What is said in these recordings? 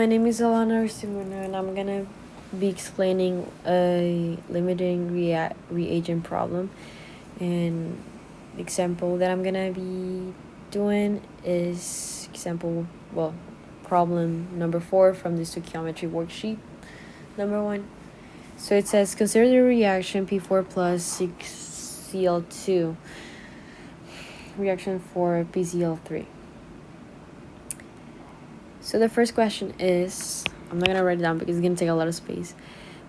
my name is Alana Simona, and I'm gonna be explaining a limiting reagent problem. And the example that I'm gonna be doing is problem number 4 from the stoichiometry worksheet. Number 1. So it says consider the reaction P4 plus 6Cl2 reaction for PCl3. So the first question is, I'm not going to write it down because it's going to take a lot of space,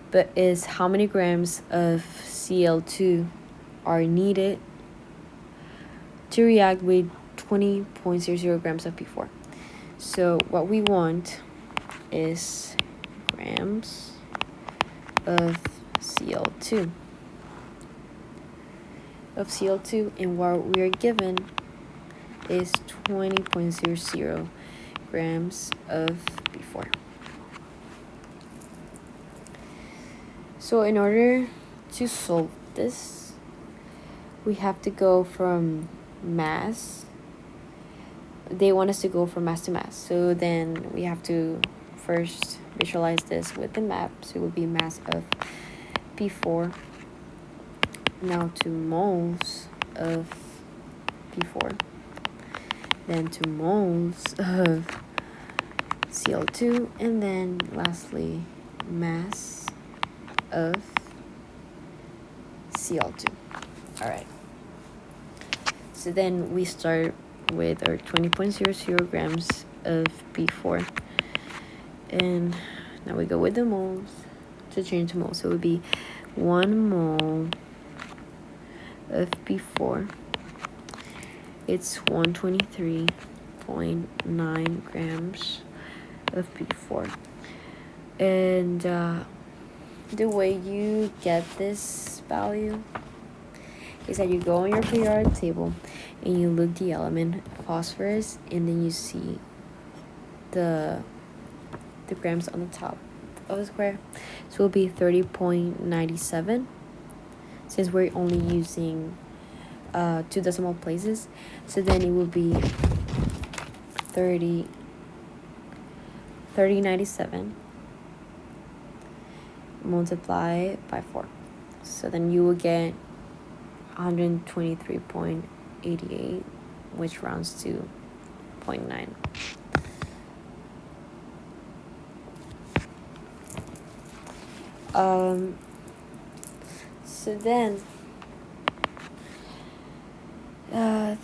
but is how many grams of Cl2 are needed to react with 20.00 grams of P4. So what we want is grams of Cl2 and what we're given is 20.00 grams of P4. So in order to solve this, we have to go from mass. They want us to go from mass to mass. So then we have to first visualize this with the map. So it would be mass of P4 now to moles of P4, then to moles of Cl2, and then lastly mass of Cl2. All right, so then we start with our 20.00 grams of P4, and now we go with the moles to change to moles. So it would be 1 mole of P4, it's 123.9 grams of P4. And the way you get this value is that you go on your periodic table and you look the element phosphorus, and then you see the grams on the top of the square. So it will be 30.97 since we're only using 2 decimal places. So then it will be 30.97 multiplied by 4. So then you will get 123.88, which rounds to 0.9. So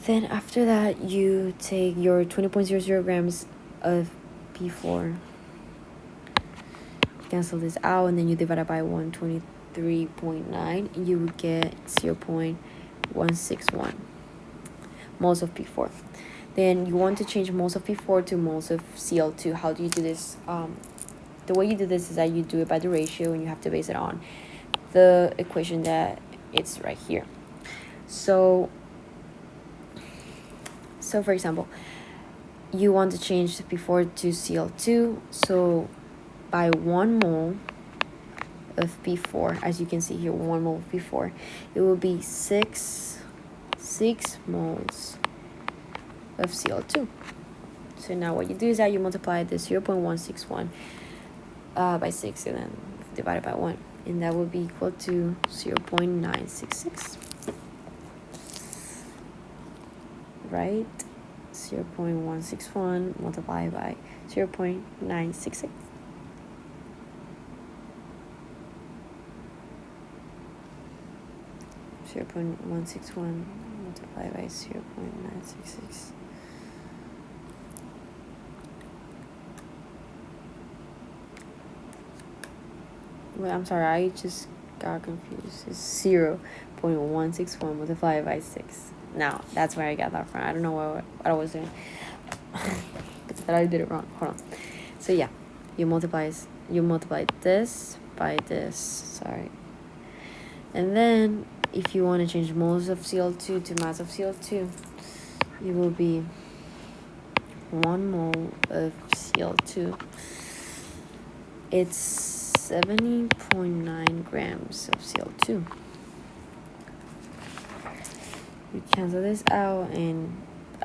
then after that, you take your 20.00 grams of P4, cancel this out, and then you divide it by 123.9, and you would get 0.161 moles of P4. Then you want to change moles of P4 to moles of Cl2. How do you do this? The way you do this is that you do it by the ratio, and you have to base it on the equation that it's right here. So for example, you want to change the P4 to Cl2. So by 1 mole of P4, as you can see here, 1 mole of P4, it will be 6 moles of Cl2. So now what you do is that you multiply the 0.161 by 6 and then divide it by 1, and that will be equal to 0.966. Right? 0.161 multiplied by 0.966. .161 multiplied by 0.966. Wait, I'm sorry, I just got confused. It's 0.161 multiplied by 6. Now, that's where I got that from. I don't know what I was doing. But I did it wrong. Hold on. So yeah, you multiply this by this. Sorry. And then if you want to change moles of Cl2 to mass of Cl2, it will be 1 mole of Cl2. It's 70.9 grams of Cl2. You cancel this out, and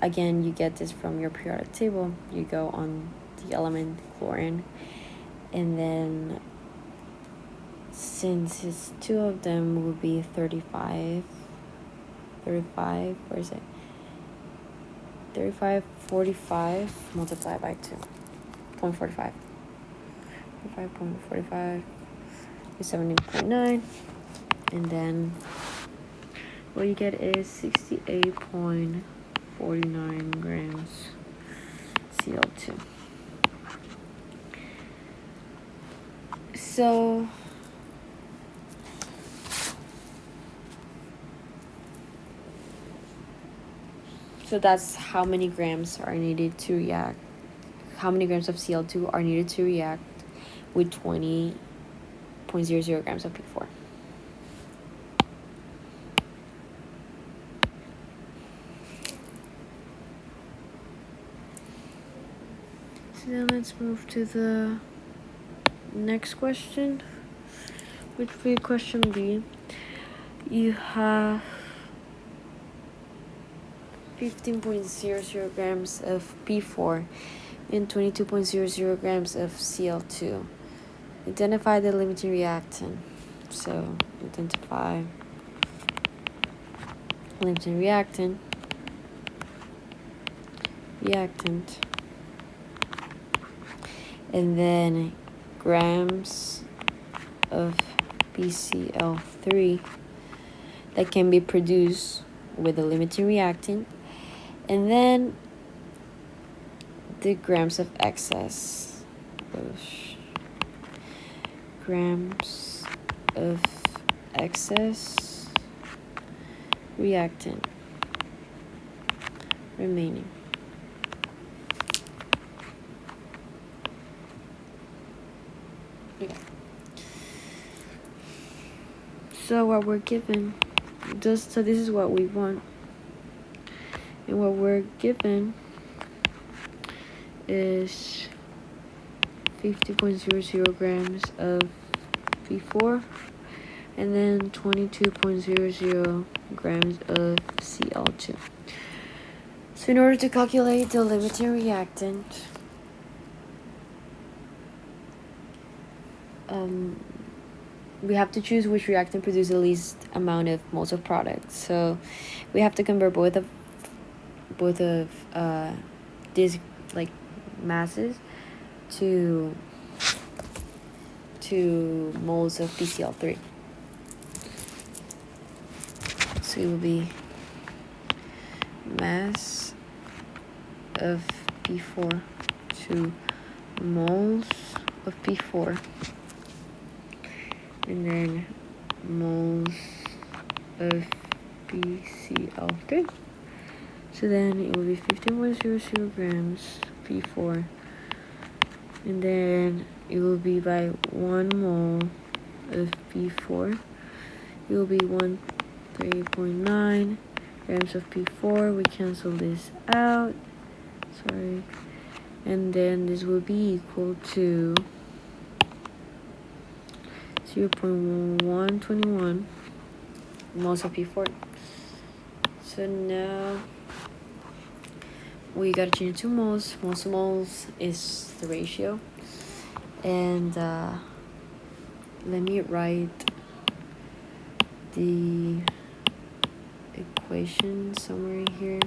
again, you get this from your periodic table. You go on the element chlorine, and then since it's two of them will be 35, where is it? 35, 45 multiplied by 2.45. 5.45 is 17.9, and then what you get is 68.49 grams CO2. So that's how many grams are needed to react. How many grams of Cl2 are needed to react with 20.00 grams of P4. So then let's move to the next question, which will be question B. You have 15.00 grams of P4 and 22.00 grams of Cl2. Identify the limiting reactant. So identify limiting reactant, and then grams of BCl3 that can be produced with the limiting reactant, and then the grams of excess, grams of excess reactant remaining. Yeah. So what we're given, so this is what we want, and what we're given is 50.00 grams of P4 and then 22.00 grams of Cl2. So in order to calculate the limiting reactant, we have to choose which reactant produces the least amount of moles of product. So we have to convert both of these like masses to moles of PCl3. So it will be mass of P4 to moles of P4, and then moles of PCl3. So then it will be 15.00 grams P4, and then it will be by 1 mole of P4. It will be 13.9 grams of P4. We cancel this out. Sorry. And then this will be equal to 0.121 moles of P4. So now we gotta change it to moles. Moles to moles is the ratio. And let me write the equation somewhere here.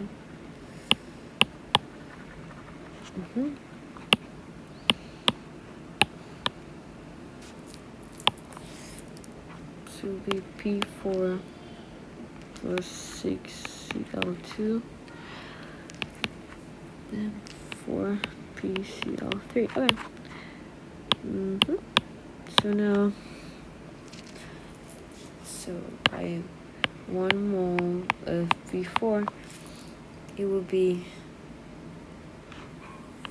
So it will be P4 plus 6Cl2, then 4 PCl3. Okay. So now, by 1 mole of P4, it will be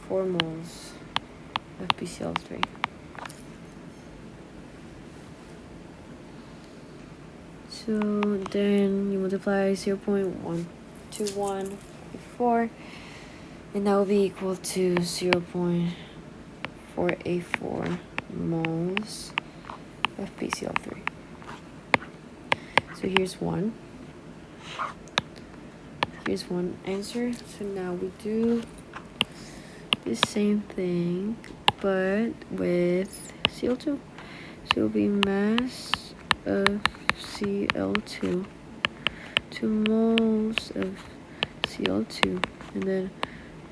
4 moles of PCl3. So then you multiply 0.121 P4, and that will be equal to 0.484 moles of PCl3. So here's one answer. So now we do the same thing, but with Cl2. So it'll be mass of Cl2 to moles of Cl2, and then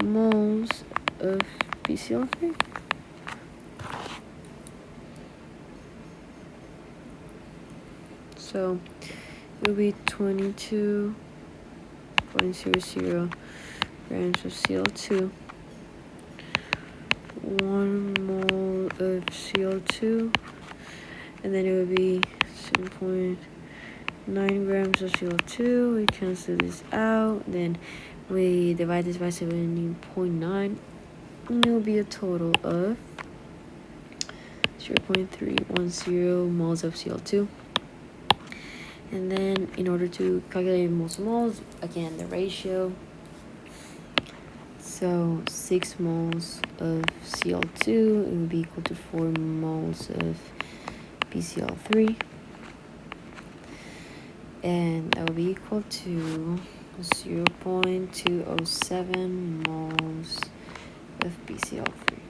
moles of BCl3. So it will be 22.00 grams of Cl2, 1 mole of Cl2, and then it would be 7.9 grams of CO2. We cancel this out, then we divide this by 70.9, and it will be a total of 0.310 moles of CO2. And then in order to calculate moles to moles, again the ratio, so 6 moles of Cl2, it would be equal to 4 moles of BCl3, and that will be equal to 0.207 moles of BCl3.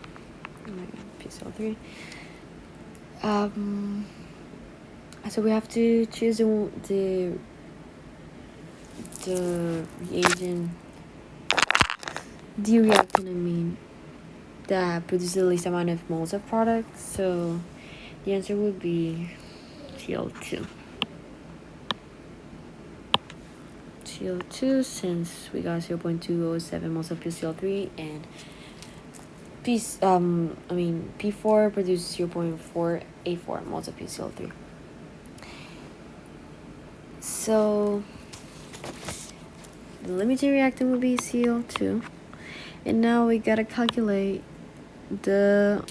Oh my god, BCl3. So we have to choose the reagent, the reactant, that produces the least amount of moles of product. So the answer would be Cl2. Cl2, since we got 0.207 moles of PCl3, and P4 produces 0.484 moles of PCl3. So the limiting reactant will be Cl2, and now we gotta calculate the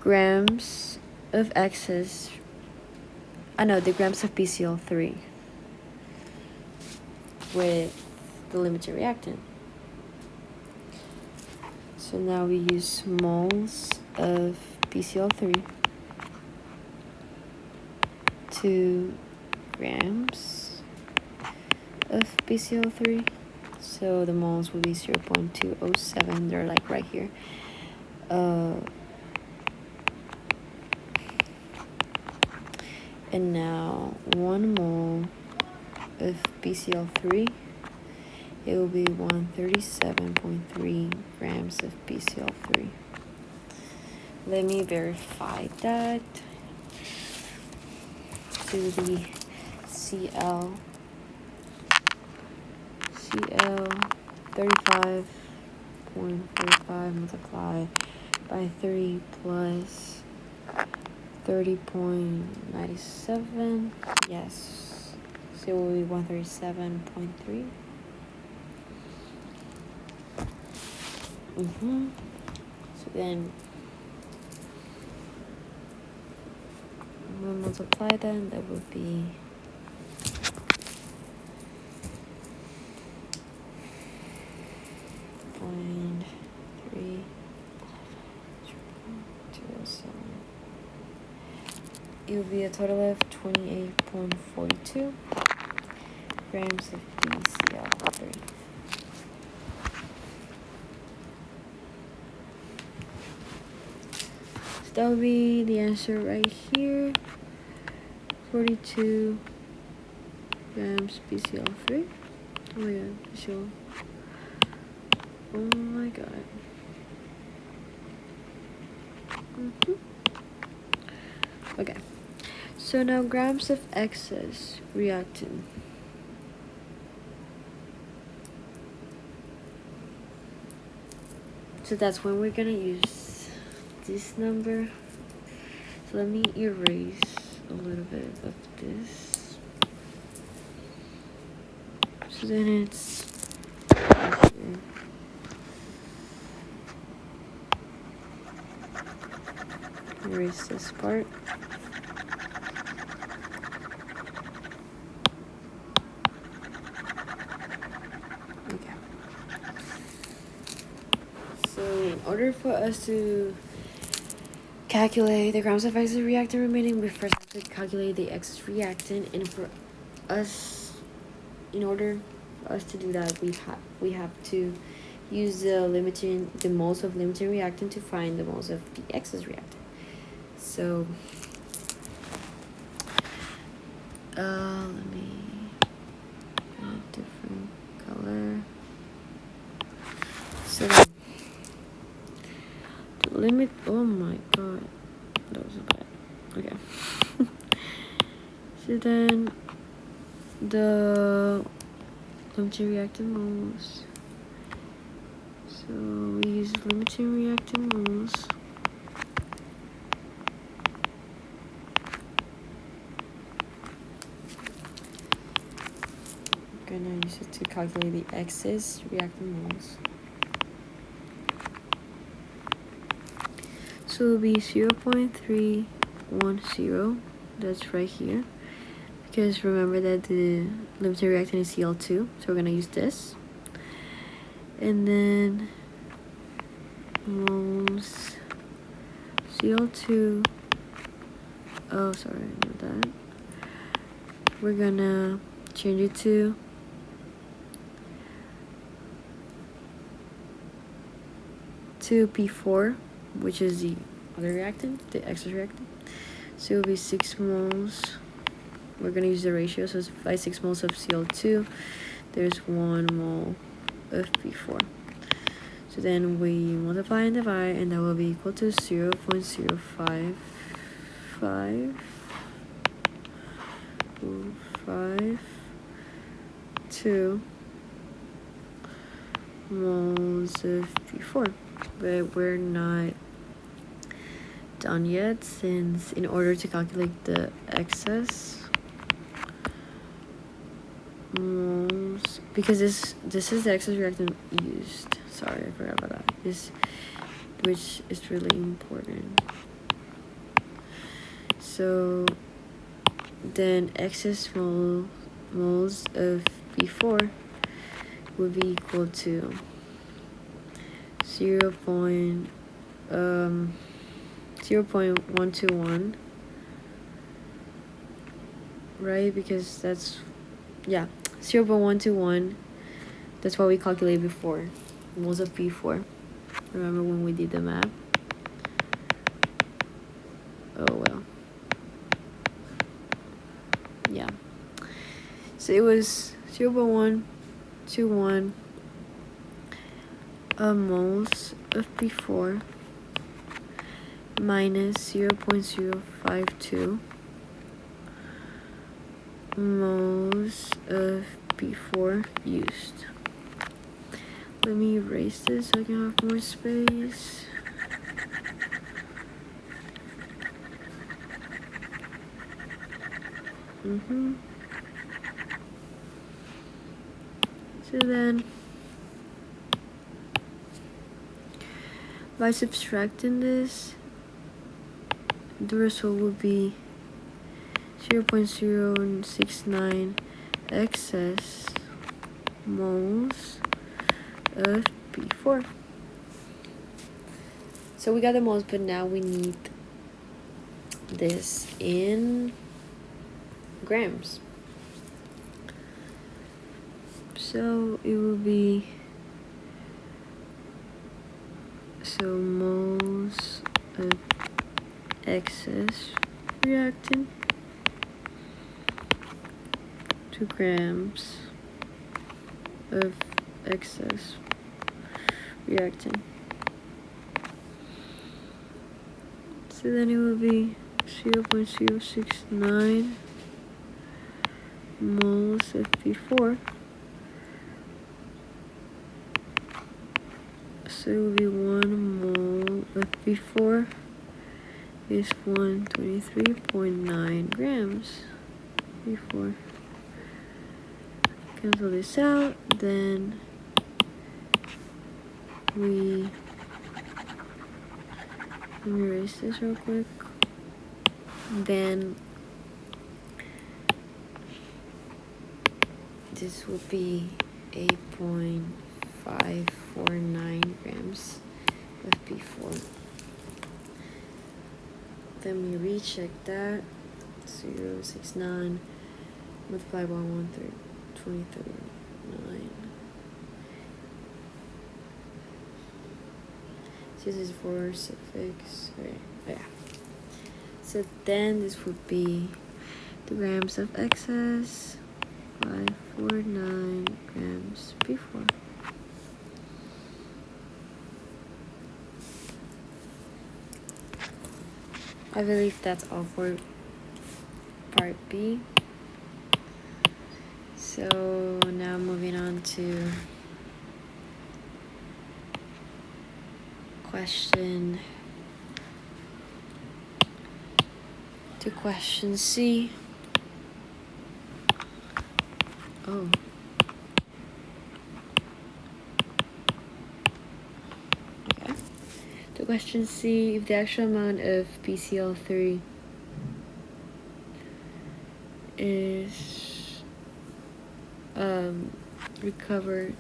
grams of excess. The grams of PCl3 with the limiting reactant. So now we use moles of PCl3, 2 grams of PCl3. So the moles will be 0.207. They're like right here. And now 1 mole of BCl3, it will be 137.3 grams of BCl3. Let me verify that. So the Cl 35.45 multiplied by 3 plus 30.97. Yes. So it will be 137.3. So then we'll multiply that, that would be 0.3207. It will be a total of 28.42 grams of BCl3. So that would be the answer right here. 42 grams BCl3. Oh my god, sure. Oh my god. Okay. So now grams of excess reactant. So that's when we're gonna use this number. So let me erase a little bit of this. So then it's erase this part. Okay. So in order for us to calculate the grams of excess reactant remaining, we first have to calculate the excess reactant, and for us, in order for us to do that, we have to use the moles of limiting reactant to find the moles of the excess reactant. So let me get a different color. So the limit, oh my god, that was bad. Okay. So then the limiting reactant moles. So we use limiting reactant moles. I'm gonna use it to calculate the excess reactant moles. So it'll be 0.310. That's right here. Because remember that the limiting reactant is Cl2, so we're gonna use this. And then moles Cl2. Oh, sorry, not that. We're gonna change it to P4, which is the other reactant, the excess reactant. So it'll be 6 moles. We're gonna use the ratio, so it's 6 moles of Cl2. There's 1 mole of P4. So then we multiply and divide, and that will be equal to 0.055 2 moles of P4. But we're not done yet, since in order to calculate the excess moles, because this is the excess reactant used. Sorry, I forgot about that. This, which is really important. So then excess moles of P4 would be equal to 0.121, right? Because that's, yeah, 0.121. That's what we calculated before, moles of P4. Remember when we did the map? Oh well. Yeah. So it was 0.121 moles of P4 minus 0.052 moles of P4 used. Let me erase this so I can have more space. So then, by subtracting this, the result would be 0.069 excess moles of P4. So we got the moles, but now we need this in grams. So it will be, so moles of excess reactant to grams of excess reactant. So then it will be 0.069 moles of P4. So it will be 1 mole of P4 is 123.9 grams. P4. Cancel this out, then let me erase this real quick. Then this will be 8.549 grams of P4. Let me recheck that. 0.69 multiplied by 139. This is for suffix. Okay. Yeah. So then this would be the grams of excess 549 grams before. I believe that's all for part B. So now moving on to question C. Oh. Okay. To question C, if the actual amount of PCl3 is recovered.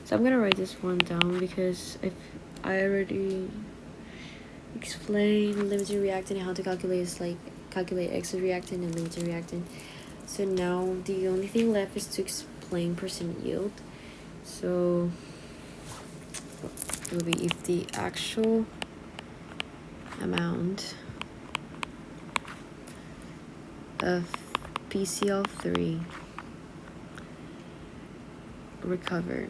So I'm gonna write this one down because I already explained limiting reactant and how to calculate excess reactant and limiting reactant. So now the only thing left is to explain percent yield. So it will be if the actual amount of PCl3 recovered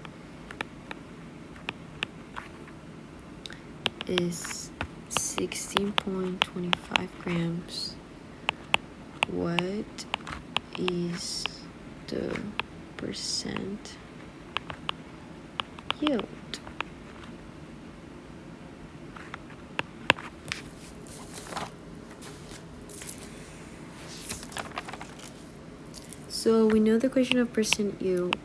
is 16.25 grams, what is the percent yield? So we know the equation of percent yield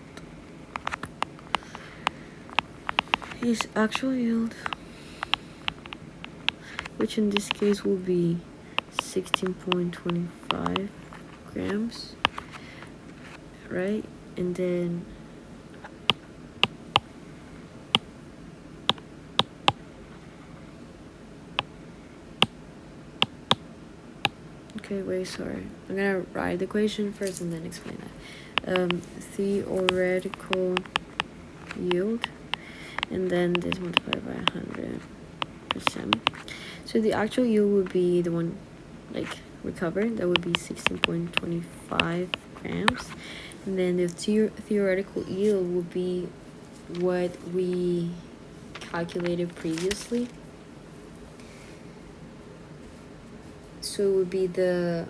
is actual yield, which in this case will be 16.25 grams, right? And then sorry. I'm gonna write the equation first and then explain that. Theoretical yield, and then this multiplied by 100%. So the actual yield would be the one recovered. That would be 16.25 grams, and then the theoretical yield would be what we calculated previously. So it would be the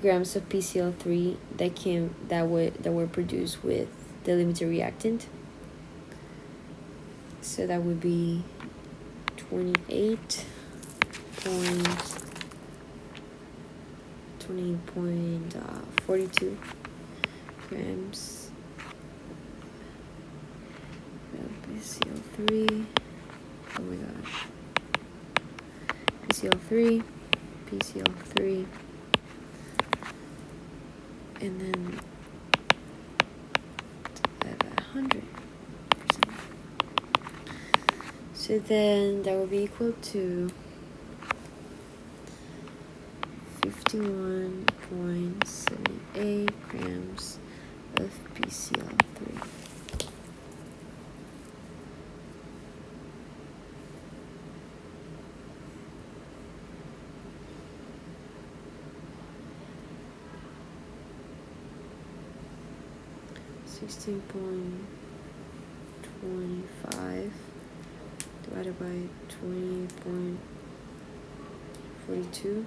grams of PCl3 that were produced with the limited reactant. So that would be 20.42 grams of PCl3. Oh my gosh. PCl3, and then divided by 100%. So then that will be equal to 51.78 grams of PCl3. .25 divided by 20.42.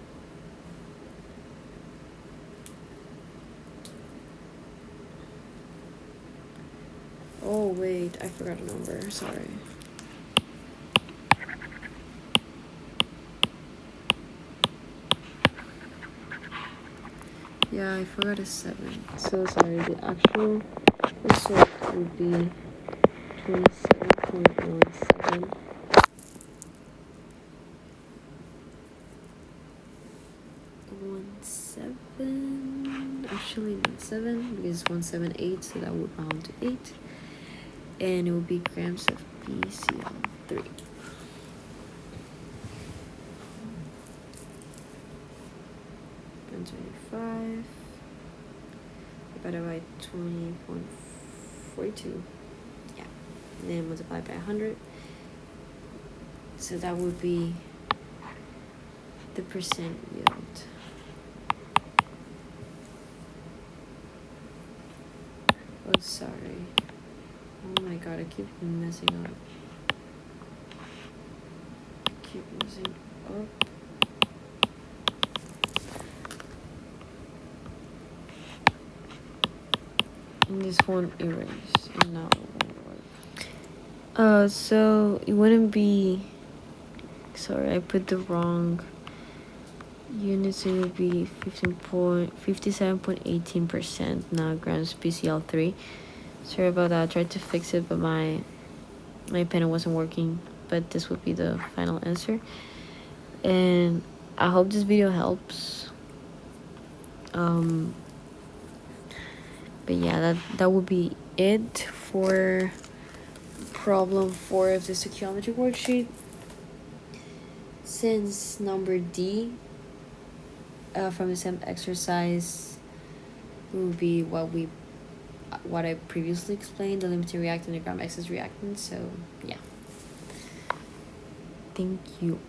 Oh wait, I forgot a number, sorry. Yeah, I forgot a 7. So sorry, the actual result would be 27.17. Actually not 7 because 178, so that would round to 8, and it would be grams of PCl3. And 25 divided by 20.42. Yeah. and then multiply by 100. So that would be the percent yield. Oh, sorry. Oh my god, I keep messing up. And this one erased, and now it won't work. So it wouldn't be. Sorry, I put the wrong units. It would be 57.18% nanograms BCl3. Sorry about that. I tried to fix it, but my pen wasn't working. But this would be the final answer. And I hope this video helps. But yeah, that would be it for problem 4 of the stoichiometry worksheet. Since number D from the same exercise will be what I previously explained, the limiting reactant and gram excess reactant. So yeah, thank you.